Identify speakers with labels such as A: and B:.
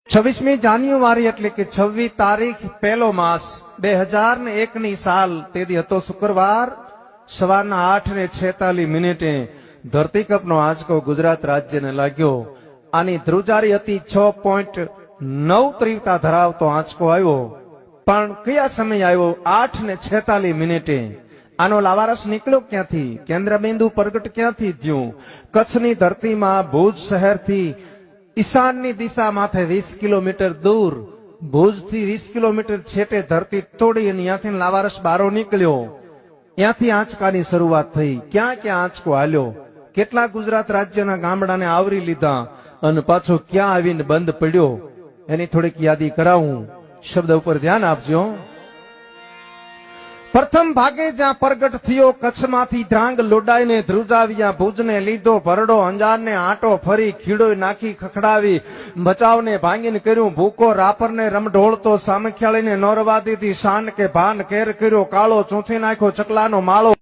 A: 26મી જાન્યુઆરી એટલે કે 26 તારીખ પહેલો માસ 2001ની સાલ તેથી હતો શુક્રવાર સવારના 8:46 ધરતીકંપનો આંચકો ગુજરાત રાજ્યને લાગ્યો। આની ધ્રુજારી હતી 6.9 તીવ્રતા ધરાવતો આંચકો આવ્યો, પણ કયા સમય આવ્યો? 8:46। આનો લાવારસ નીકળ્યો ક્યાંથી? કેન્દ્રબિંદુ પ્રગટ ક્યાંથી થયું? કચ્છની ધરતીમાં ભુજ શહેરથી ઈશાનની દિશા માથે 20 કિલોમીટર દૂર, ભુજથી 20 કિલોમીટર છેટે ધરતી તોડી અને ત્યાંથી લાવારસ બારો નીકળ્યો। ત્યાંથી આંચકાની શરૂઆત થઈ। ક્યાં ક્યાં આંચકો હાલ્યો, કેટલા ગુજરાત રાજ્યના ગામડાને આવરી લીધા અને પાછો ક્યાં આવીને બંધ પડ્યો, એની થોડીક યાદી કરાવું। શબ્દ ઉપર ધ્યાન આપજો। પ્રથમ ભાગે જ્યાં પ્રગટ થયો કચ્છમાંથી ધ્રાંગ લોડાઈને ધ્રુજાવ્યા, ભુજને લીધો ભરડો, અંજારને આંટો ફરી, ખીડો નાખી ખખડાવી, બચાવને ભાંગીને કર્યું ભૂકો, રાપરને રમઢોળતો, સામખ્યાળીને નોરવા દીધી શાન કે ભાન કેર કર્યો, કાળો ચૂંથી નાખ્યો ચકલાનો માળો।